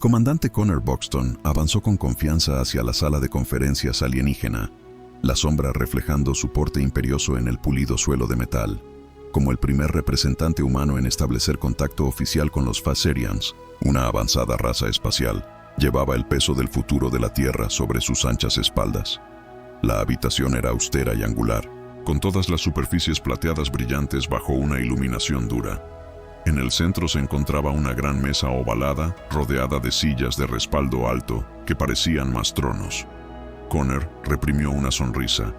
comandante Connor Buxton avanzó con confianza hacia la sala de conferencias alienígena, la sombra reflejando su porte imperioso en el pulido suelo de metal. Como el primer representante humano en establecer contacto oficial con los Phasarians, una avanzada raza espacial, llevaba el peso del futuro de la Tierra sobre sus anchas espaldas. La habitación era austera y angular, con todas las superficies plateadas brillantes bajo una iluminación dura. En el centro se encontraba una gran mesa ovalada, rodeada de sillas de respaldo alto, que parecían más tronos. Connor reprimió una sonrisa,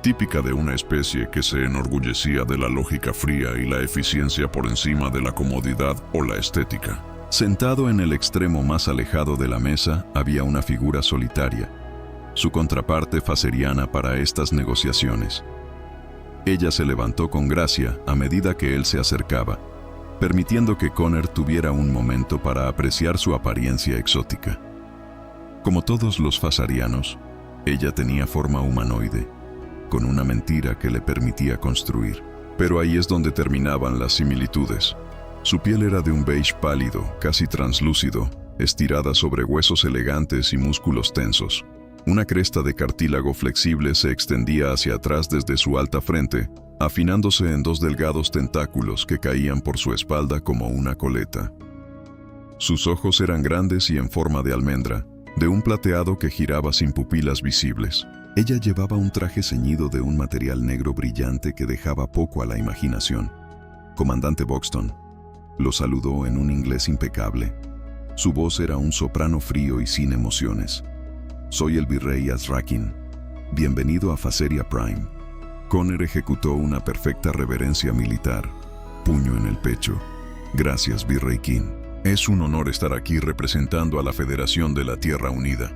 típica de una especie que se enorgullecía de la lógica fría y la eficiencia por encima de la comodidad o la estética. Sentado en el extremo más alejado de la mesa había una figura solitaria, su contraparte phasariana para estas negociaciones. Ella se levantó con gracia a medida que él se acercaba, permitiendo que Connor tuviera un momento para apreciar su apariencia exótica. Como todos los phasarianos, ella tenía forma humanoide, con una mentira que le permitía construir. Pero ahí es donde terminaban las similitudes. Su piel era de un beige pálido, casi translúcido, estirada sobre huesos elegantes y músculos tensos. Una cresta de cartílago flexible se extendía hacia atrás desde su alta frente, afinándose en dos delgados tentáculos que caían por su espalda como una coleta. Sus ojos eran grandes y en forma de almendra, de un plateado que giraba sin pupilas visibles. Ella llevaba un traje ceñido de un material negro brillante que dejaba poco a la imaginación. Comandante Buxton lo saludó en un inglés impecable. Su voz era un soprano frío y sin emociones. «Soy el virrey Azrakin. Bienvenido a Phasaria Prime». Connor ejecutó una perfecta reverencia militar, puño en el pecho. «Gracias, Virrey King. Es un honor estar aquí representando a la Federación de la Tierra Unida».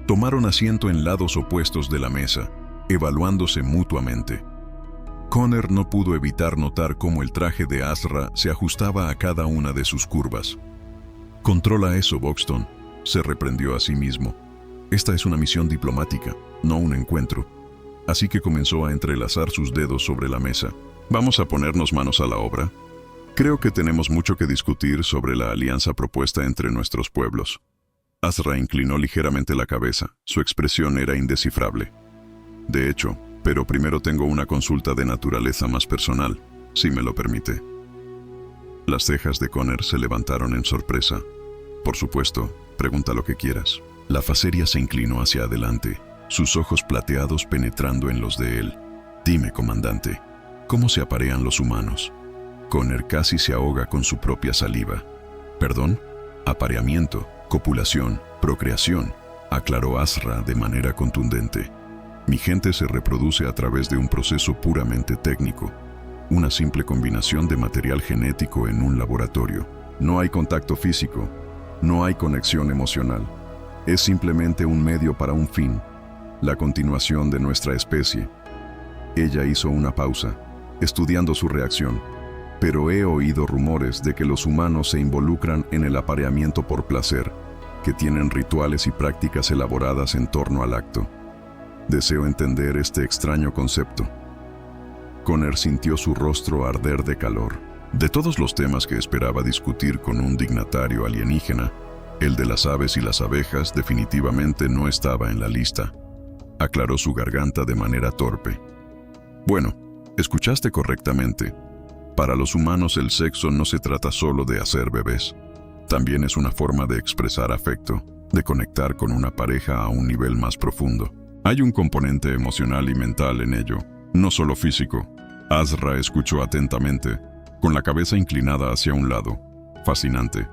Tomaron asiento en lados opuestos de la mesa, evaluándose mutuamente. Connor no pudo evitar notar cómo el traje de Azra se ajustaba a cada una de sus curvas. «Controla eso, Buxton», se reprendió a sí mismo. «Esta es una misión diplomática, no un encuentro». Así que comenzó a entrelazar sus dedos sobre la mesa. «Vamos a ponernos manos a la obra. Creo que tenemos mucho que discutir sobre la alianza propuesta entre nuestros pueblos». Azra inclinó ligeramente la cabeza. Su expresión era indescifrable. «De hecho, pero primero tengo una consulta de naturaleza más personal, si me lo permite». Las cejas de Connor se levantaron en sorpresa. «Por supuesto, pregunta lo que quieras». La Phasaria se inclinó hacia adelante, sus ojos plateados penetrando en los de él. «Dime, comandante, ¿cómo se aparean los humanos?» Connor casi se ahoga con su propia saliva. «¿Perdón? Apareamiento, copulación, procreación», aclaró Azra de manera contundente. «Mi gente se reproduce a través de un proceso puramente técnico, una simple combinación de material genético en un laboratorio. No hay contacto físico, no hay conexión emocional. Es simplemente un medio para un fin, la continuación de nuestra especie». Ella hizo una pausa, estudiando su reacción. «Pero he oído rumores de que los humanos se involucran en el apareamiento por placer, que tienen rituales y prácticas elaboradas en torno al acto. Deseo entender este extraño concepto». Connor sintió su rostro arder de calor. De todos los temas que esperaba discutir con un dignatario alienígena, el de las aves y las abejas definitivamente no estaba en la lista. Aclaró su garganta de manera torpe. «Bueno, escuchaste correctamente. Para los humanos el sexo no se trata solo de hacer bebés. También es una forma de expresar afecto, de conectar con una pareja a un nivel más profundo. Hay un componente emocional y mental en ello, no solo físico». Azra escuchó atentamente, con la cabeza inclinada hacia un lado. «Fascinante.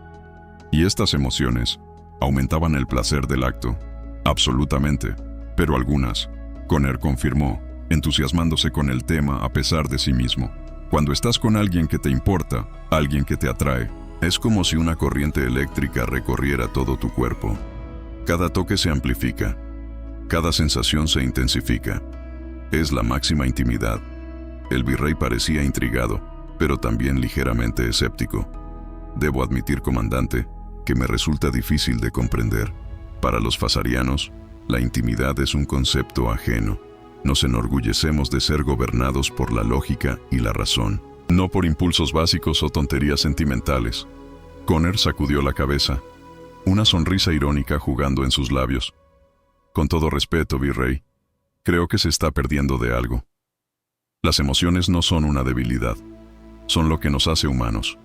¿Y estas emociones aumentaban el placer del acto?» «Absolutamente, pero algunas», Connor confirmó, entusiasmándose con el tema a pesar de sí mismo. «Cuando estás con alguien que te importa, alguien que te atrae, es como si una corriente eléctrica recorriera todo tu cuerpo. Cada toque se amplifica, cada sensación se intensifica. Es la máxima intimidad». El virrey parecía intrigado, pero también ligeramente escéptico. «Debo admitir, comandante, que me resulta difícil de comprender. Para los phasarianos, la intimidad es un concepto ajeno. Nos enorgullecemos de ser gobernados por la lógica y la razón, no por impulsos básicos o tonterías sentimentales». Connor sacudió la cabeza. una sonrisa irónica jugando en sus labios. Con todo respeto, virrey, creo que se está perdiendo de algo. Las emociones no son una debilidad, son lo que nos hace humanos.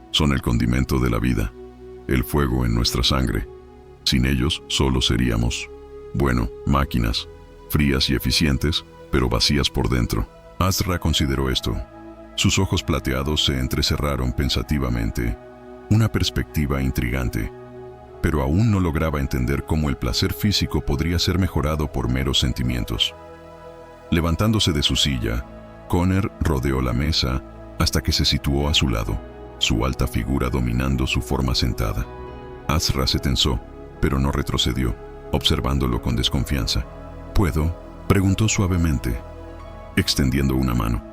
Son el condimento de la vida, el fuego en nuestra sangre. Sin ellos solo seríamos, máquinas, frías y eficientes, pero vacías por dentro. Azra consideró esto. Sus ojos plateados se entrecerraron pensativamente, una perspectiva intrigante, pero aún no lograba entender cómo el placer físico podría ser mejorado por meros sentimientos. Levantándose de su silla, Connor rodeó la mesa hasta que se situó a su lado, su alta figura dominando su forma sentada. Azra se tensó, pero no retrocedió, observándolo con desconfianza. ¿Puedo?, preguntó suavemente, extendiendo una mano.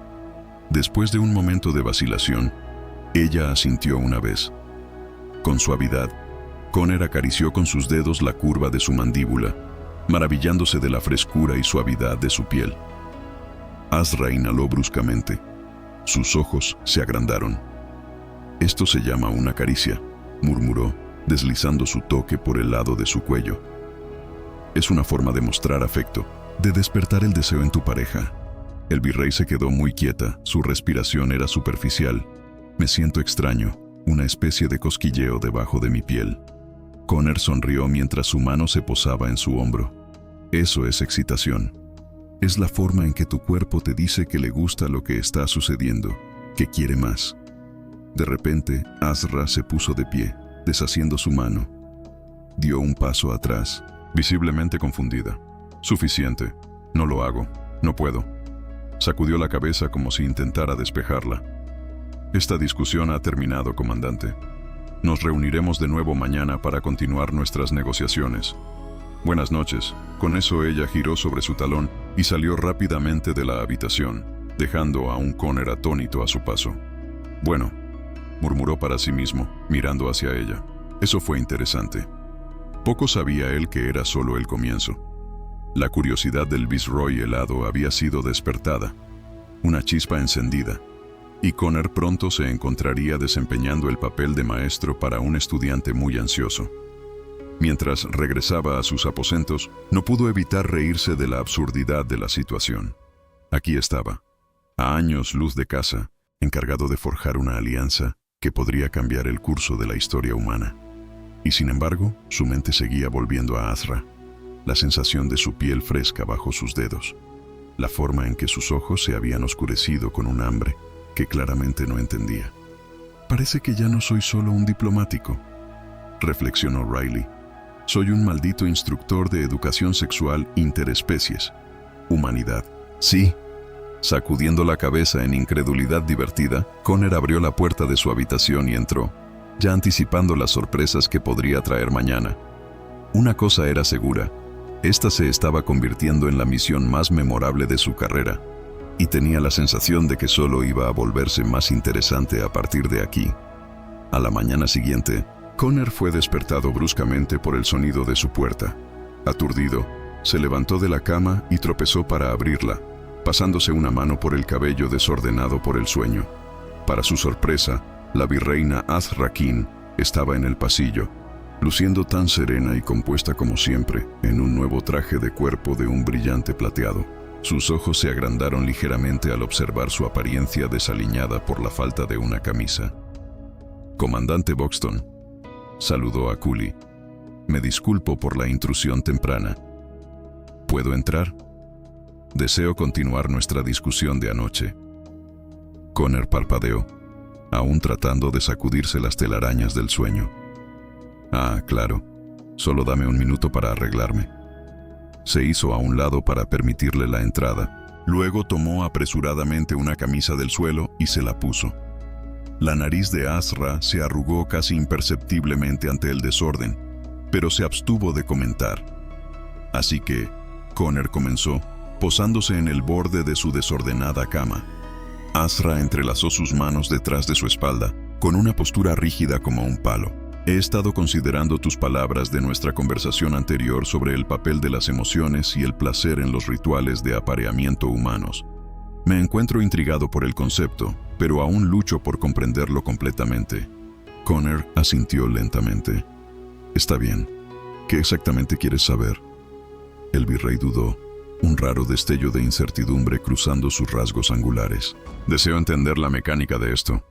Después de un momento de vacilación, ella asintió una vez. Con suavidad, Connor acarició con sus dedos la curva de su mandíbula, maravillándose de la frescura y suavidad de su piel. Azra inhaló bruscamente. Sus ojos se agrandaron. «Esto se llama una caricia», murmuró, deslizando su toque por el lado de su cuello. «Es una forma de mostrar afecto, de despertar el deseo en tu pareja». El virrey se quedó muy quieta, su respiración era superficial. «Me siento extraño, una especie de cosquilleo debajo de mi piel». Connor sonrió mientras su mano se posaba en su hombro. «Eso es excitación. Es la forma en que tu cuerpo te dice que le gusta lo que está sucediendo, que quiere más». De repente, Azra se puso de pie, deshaciendo su mano. Dio un paso atrás, visiblemente confundida. «Suficiente. No lo hago. No puedo». Sacudió la cabeza como si intentara despejarla. «Esta discusión ha terminado, comandante. Nos reuniremos de nuevo mañana para continuar nuestras negociaciones. Buenas noches». Con eso ella giró sobre su talón y salió rápidamente de la habitación, dejando a un Connor atónito a su paso. «Bueno», murmuró para sí mismo, mirando hacia ella. Eso fue interesante. Poco sabía él que era solo el comienzo. La curiosidad del Viceroy helado había sido despertada, una chispa encendida, y Connor pronto se encontraría desempeñando el papel de maestro para un estudiante muy ansioso. Mientras regresaba a sus aposentos, no pudo evitar reírse de la absurdidad de la situación. Aquí estaba, a años luz de casa, encargado de forjar una alianza que podría cambiar el curso de la historia humana. Y sin embargo, su mente seguía volviendo a Azra, la sensación de su piel fresca bajo sus dedos, la forma en que sus ojos se habían oscurecido con un hambre que claramente no entendía. «Parece que ya no soy solo un diplomático», reflexionó Riley. «Soy un maldito instructor de educación sexual interespecies. Humanidad». «Sí». Sacudiendo la cabeza en incredulidad divertida, Connor abrió la puerta de su habitación y entró, ya anticipando las sorpresas que podría traer mañana. Una cosa era segura: esta se estaba convirtiendo en la misión más memorable de su carrera, y tenía la sensación de que solo iba a volverse más interesante a partir de aquí. A la mañana siguiente, Connor fue despertado bruscamente por el sonido de su puerta. Aturdido, se levantó de la cama y tropezó para abrirla, pasándose una mano por el cabello desordenado por el sueño. Para su sorpresa, la virreina Azra Keen estaba en el pasillo, luciendo tan serena y compuesta como siempre, en un nuevo traje de cuerpo de un brillante plateado. Sus ojos se agrandaron ligeramente al observar su apariencia desaliñada por la falta de una camisa. «Comandante Buxton», saludó a Cooley. «Me disculpo por la intrusión temprana. ¿Puedo entrar? Deseo continuar nuestra discusión de anoche». Connor parpadeó, aún tratando de sacudirse las telarañas del sueño. «Ah, claro. Solo dame un minuto para arreglarme». Se hizo a un lado para permitirle la entrada. Luego tomó apresuradamente una camisa del suelo y se la puso. La nariz de Azra se arrugó casi imperceptiblemente ante el desorden, pero se abstuvo de comentar. Así que Connor comenzó, posándose en el borde de su desordenada cama. Azra entrelazó sus manos detrás de su espalda, con una postura rígida como un palo. «He estado considerando tus palabras de nuestra conversación anterior sobre el papel de las emociones y el placer en los rituales de apareamiento humanos. Me encuentro intrigado por el concepto, pero aún lucho por comprenderlo completamente». Connor asintió lentamente. Está bien. ¿Qué exactamente quieres saber? El virrey dudó, un raro destello de incertidumbre cruzando sus rasgos angulares. Deseo entender la mecánica de esto.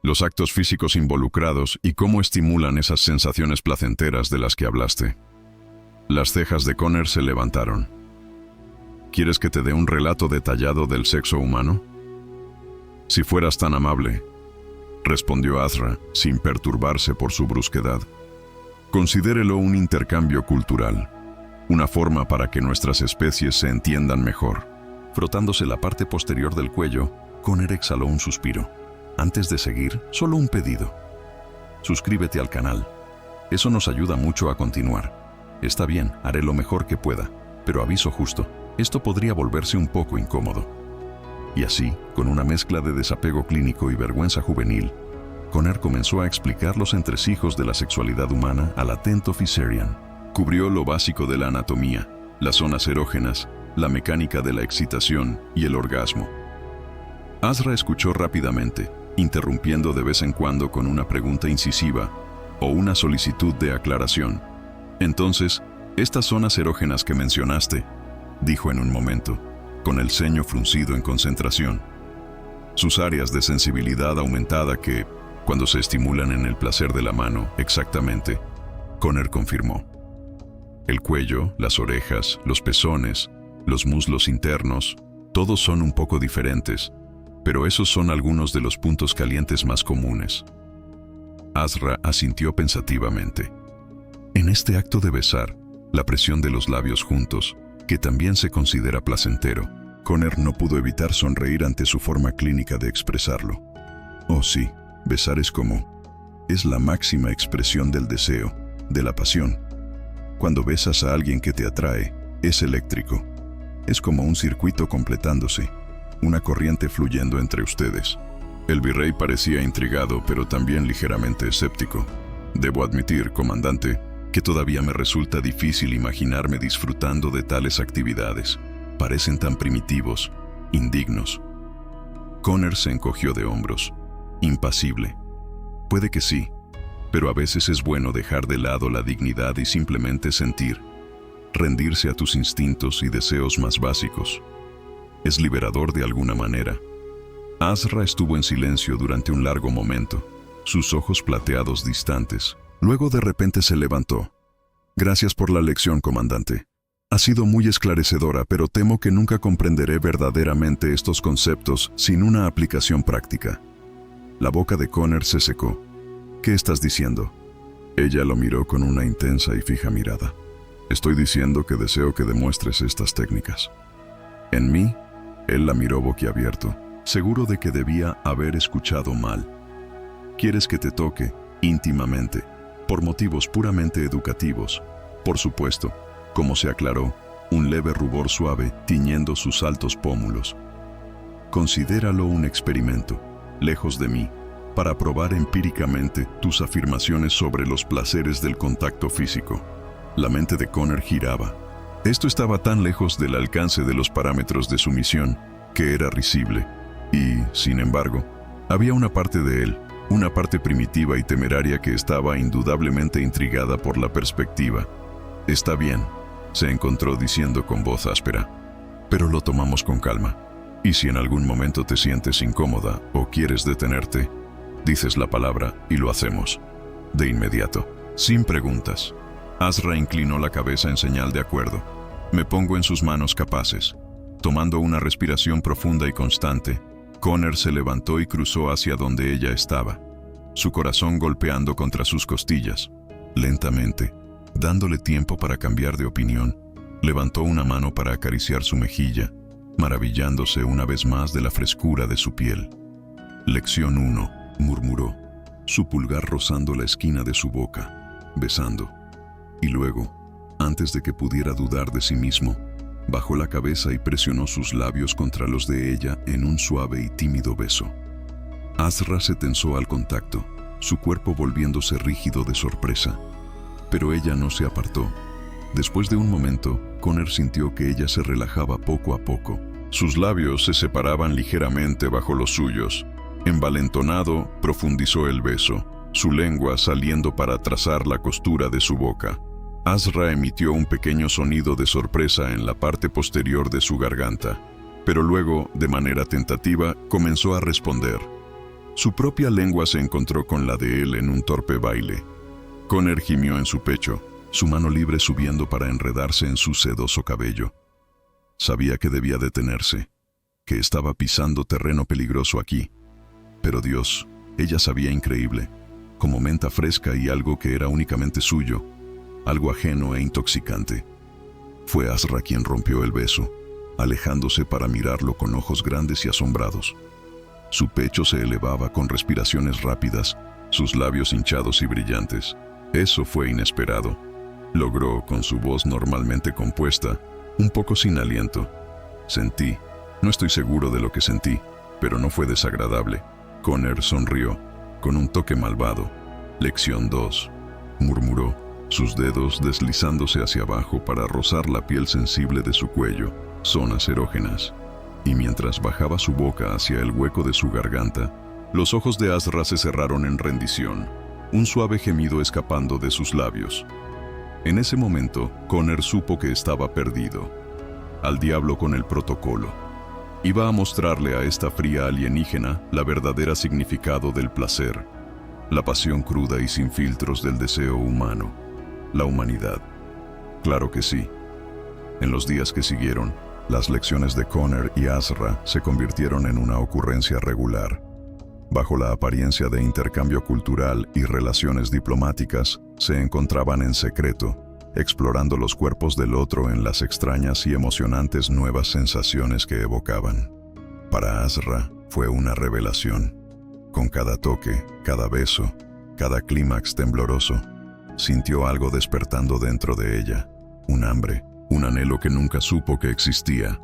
Los actos físicos involucrados y cómo estimulan esas sensaciones placenteras de las que hablaste. Las cejas de Connor se levantaron. ¿Quieres que te dé un relato detallado del sexo humano? Si fueras tan amable, respondió Azra, sin perturbarse por su brusquedad. Considérelo un intercambio cultural, una forma para que nuestras especies se entiendan mejor. Frotándose la parte posterior del cuello, Connor exhaló un suspiro. Antes de seguir, solo un pedido. Suscríbete al canal. Eso nos ayuda mucho a continuar. Está bien, haré lo mejor que pueda, pero aviso justo, esto podría volverse un poco incómodo. Y así, con una mezcla de desapego clínico y vergüenza juvenil, Connor comenzó a explicar los entresijos de la sexualidad humana al atento Viserion. Cubrió lo básico de la anatomía, las zonas erógenas, la mecánica de la excitación y el orgasmo. Azra escuchó rápidamente, interrumpiendo de vez en cuando con una pregunta incisiva o una solicitud de aclaración. Entonces, estas zonas erógenas que mencionaste, dijo en un momento, con el ceño fruncido en concentración. Sus áreas de sensibilidad aumentada que, cuando se estimulan en el placer de la mano, exactamente, Connor confirmó. El cuello, las orejas, los pezones, los muslos internos, todos son un poco diferentes, pero esos son algunos de los puntos calientes más comunes. Azra asintió pensativamente. En este acto de besar, la presión de los labios juntos, que también se considera placentero, Connor no pudo evitar sonreír ante su forma clínica de expresarlo. Oh sí, besar es la máxima expresión del deseo, de la pasión. Cuando besas a alguien que te atrae, es eléctrico. Es como un circuito completándose, una corriente fluyendo entre ustedes. El virrey parecía intrigado, pero también ligeramente escéptico. Debo admitir, comandante, que todavía me resulta difícil imaginarme disfrutando de tales actividades. Parecen tan primitivos, indignos. Connor se encogió de hombros, impasible. Puede que sí, pero a veces es bueno dejar de lado la dignidad y simplemente sentir, rendirse a tus instintos y deseos más básicos. Es liberador de alguna manera. Azra estuvo en silencio durante un largo momento, sus ojos plateados distantes. Luego de repente se levantó. Gracias por la lección, comandante. Ha sido muy esclarecedora, pero temo que nunca comprenderé verdaderamente estos conceptos sin una aplicación práctica. La boca de Connor se secó. ¿Qué estás diciendo? Ella lo miró con una intensa y fija mirada. Estoy diciendo que deseo que demuestres estas técnicas. En mí, él la miró boquiabierto, seguro de que debía haber escuchado mal. ¿Quieres que te toque íntimamente, por motivos puramente educativos? Por supuesto, como se aclaró, un leve rubor suave tiñendo sus altos pómulos. Considéralo un experimento, lejos de mí, para probar empíricamente tus afirmaciones sobre los placeres del contacto físico. La mente de Connor giraba. Esto estaba tan lejos del alcance de los parámetros de su misión, que era risible. Y, sin embargo, había una parte de él, una parte primitiva y temeraria que estaba indudablemente intrigada por la perspectiva. Está bien, se encontró diciendo con voz áspera, pero lo tomamos con calma. Y si en algún momento te sientes incómoda o quieres detenerte, dices la palabra y lo hacemos. De inmediato, sin preguntas. Azra inclinó la cabeza en señal de acuerdo. Me pongo en sus manos capaces. Tomando una respiración profunda y constante, Connor se levantó y cruzó hacia donde ella estaba, su corazón golpeando contra sus costillas. Lentamente, dándole tiempo para cambiar de opinión, levantó una mano para acariciar su mejilla, maravillándose una vez más de la frescura de su piel. Lección 1, murmuró, su pulgar rozando la esquina de su boca, besando. Y luego, antes de que pudiera dudar de sí mismo, bajó la cabeza y presionó sus labios contra los de ella en un suave y tímido beso. Azra se tensó al contacto, su cuerpo volviéndose rígido de sorpresa. Pero ella no se apartó. Después de un momento, Connor sintió que ella se relajaba poco a poco. Sus labios se separaban ligeramente bajo los suyos. Envalentonado, profundizó el beso, su lengua saliendo para trazar la costura de su boca. Azra emitió un pequeño sonido de sorpresa en la parte posterior de su garganta, pero luego, de manera tentativa, comenzó a responder. Su propia lengua se encontró con la de él en un torpe baile. Connor gimió en su pecho, su mano libre subiendo para enredarse en su sedoso cabello. Sabía que debía detenerse, que estaba pisando terreno peligroso aquí. Pero Dios, ella sabía increíble, como menta fresca y algo que era únicamente suyo, algo ajeno e intoxicante. Fue Azra quien rompió el beso, alejándose para mirarlo con ojos grandes y asombrados. Su pecho se elevaba con respiraciones rápidas, sus labios hinchados y brillantes. Eso fue inesperado. Logró, con su voz normalmente compuesta, un poco sin aliento. Sentí, no estoy seguro de lo que sentí, pero no fue desagradable. Connor sonrió, con un toque malvado. Lección 2, murmuró, sus dedos deslizándose hacia abajo para rozar la piel sensible de su cuello, zonas erógenas. Y mientras bajaba su boca hacia el hueco de su garganta, los ojos de Azra se cerraron en rendición, un suave gemido escapando de sus labios. En ese momento, Connor supo que estaba perdido. Al diablo con el protocolo. Iba a mostrarle a esta fría alienígena la verdadera significado del placer, la pasión cruda y sin filtros del deseo humano, la humanidad. Claro que sí. En los días que siguieron, las lecciones de Connor y Azra se convirtieron en una ocurrencia regular. Bajo la apariencia de intercambio cultural y relaciones diplomáticas, se encontraban en secreto, explorando los cuerpos del otro en las extrañas y emocionantes nuevas sensaciones que evocaban. Para Azra fue una revelación. Con cada toque, cada beso, cada clímax tembloroso, sintió algo despertando dentro de ella, un hambre, un anhelo que nunca supo que existía.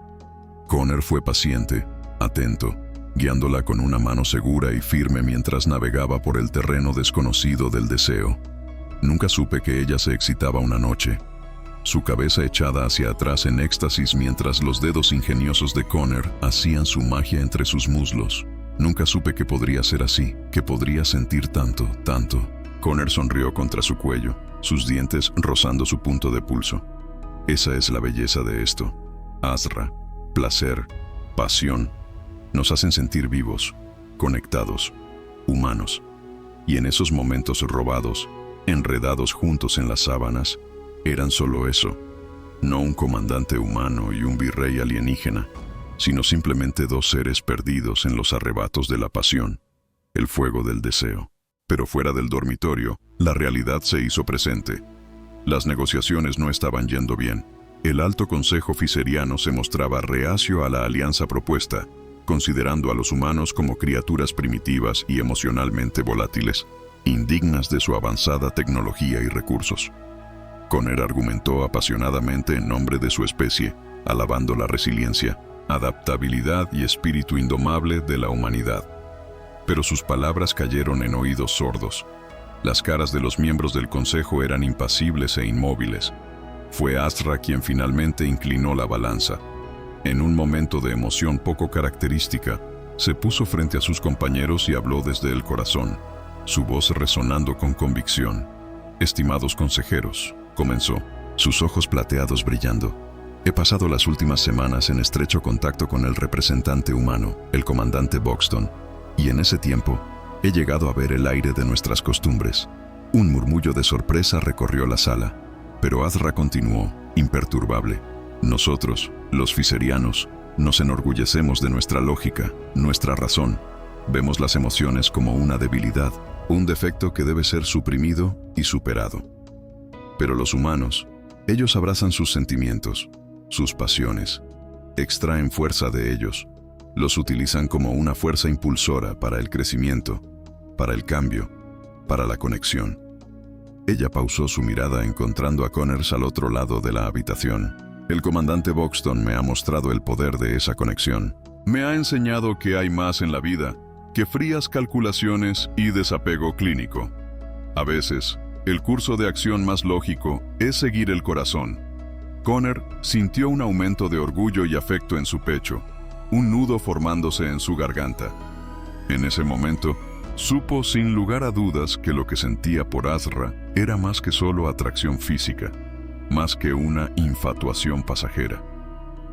Connor fue paciente, atento, guiándola con una mano segura y firme mientras navegaba por el terreno desconocido del deseo. Nunca supe que ella se excitaba una noche, su cabeza echada hacia atrás en éxtasis mientras los dedos ingeniosos de Connor hacían su magia entre sus muslos. Nunca supe que podría ser así, que podría sentir tanto, tanto. Connor sonrió contra su cuello, sus dientes rozando su punto de pulso. Esa es la belleza de esto. Azra, placer, pasión, nos hacen sentir vivos, conectados, humanos. Y en esos momentos robados, enredados juntos en las sábanas, eran solo eso, no un comandante humano y un virrey alienígena, sino simplemente dos seres perdidos en los arrebatos de la pasión, el fuego del deseo. Pero fuera del dormitorio, la realidad se hizo presente. Las negociaciones no estaban yendo bien. El Alto Consejo Fiseriano se mostraba reacio a la alianza propuesta, considerando a los humanos como criaturas primitivas y emocionalmente volátiles, indignas de su avanzada tecnología y recursos. Connor argumentó apasionadamente en nombre de su especie, alabando la resiliencia, adaptabilidad y espíritu indomable de la humanidad. Pero sus palabras cayeron en oídos sordos. Las caras de los miembros del consejo eran impasibles e inmóviles. Fue Azra quien finalmente inclinó la balanza. En un momento de emoción poco característica, se puso frente a sus compañeros y habló desde el corazón, su voz resonando con convicción. «Estimados consejeros», comenzó, sus ojos plateados brillando. «He pasado las últimas semanas en estrecho contacto con el representante humano, el comandante Buxton, y en ese tiempo he llegado a ver el aire de nuestras costumbres». Un murmullo de sorpresa recorrió la sala, pero Azra continuó, imperturbable. «Nosotros, los fiserianos, nos enorgullecemos de nuestra lógica, nuestra razón. Vemos las emociones como una debilidad, un defecto que debe ser suprimido y superado. Pero los humanos, ellos abrazan sus sentimientos, sus pasiones, extraen fuerza de ellos, los utilizan como una fuerza impulsora para el crecimiento, para el cambio, para la conexión». Ella pausó su mirada encontrando a Connor al otro lado de la habitación. «El comandante Buxton me ha mostrado el poder de esa conexión. Me ha enseñado que hay más en la vida que frías calculaciones y desapego clínico. A veces, el curso de acción más lógico es seguir el corazón». Connor sintió un aumento de orgullo y afecto en su pecho, un nudo formándose en su garganta. En ese momento, Supo sin lugar a dudas que lo que sentía por Azra era más que solo atracción física, más que una infatuación pasajera.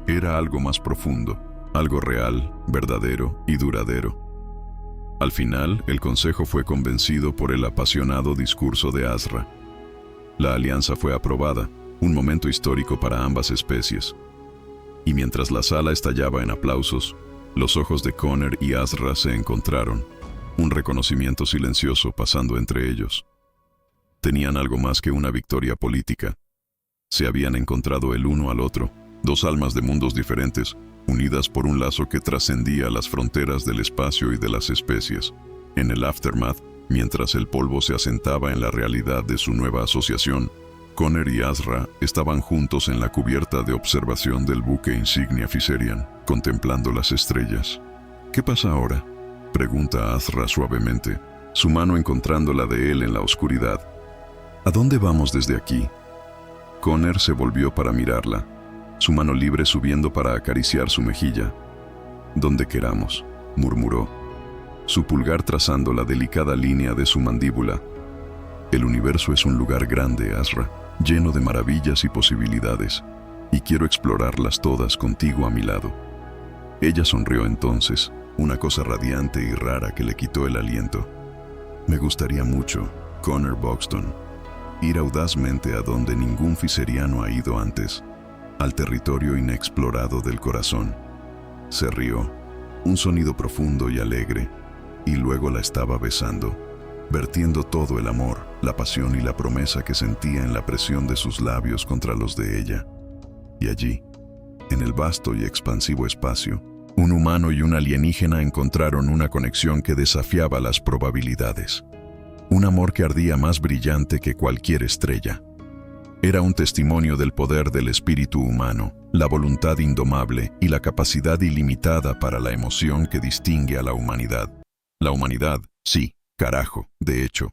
Era algo más profundo, algo real, verdadero y duradero. Al final, el consejo fue convencido por el apasionado discurso de Azra. La alianza fue aprobada, un momento histórico para ambas especies. Y mientras la sala estallaba en aplausos, los ojos de Connor y Azra se encontraron, un reconocimiento silencioso pasando entre ellos. Tenían algo más que una victoria política. Se habían encontrado el uno al otro, dos almas de mundos diferentes, unidas por un lazo que trascendía las fronteras del espacio y de las especies. En el aftermath, mientras el polvo se asentaba en la realidad de su nueva asociación, Connor y Azra estaban juntos en la cubierta de observación del buque insignia Fiserian, contemplando las estrellas. ¿Qué pasa ahora?, pregunta Azra suavemente, su mano encontrando la de él en la oscuridad. ¿A dónde vamos desde aquí? Connor se volvió para mirarla, su mano libre subiendo para acariciar su mejilla. Donde queramos, murmuró, su pulgar trazando la delicada línea de su mandíbula. El universo es un lugar grande, Azra, lleno de maravillas y posibilidades, y quiero explorarlas todas contigo a mi lado. Ella sonrió entonces, una cosa radiante y rara que le quitó el aliento. Me gustaría mucho, Connor Buxton, ir audazmente a donde ningún fiseriano ha ido antes, al territorio inexplorado del corazón. Se rió, un sonido profundo y alegre, y luego la estaba besando, vertiendo todo el amor, la pasión y la promesa que sentía en la presión de sus labios contra los de ella. Y allí, en el vasto y expansivo espacio, un humano y un alienígena encontraron una conexión que desafiaba las probabilidades. Un amor que ardía más brillante que cualquier estrella. Era un testimonio del poder del espíritu humano, la voluntad indomable y la capacidad ilimitada para la emoción que distingue a la humanidad. La humanidad, sí, carajo, de hecho,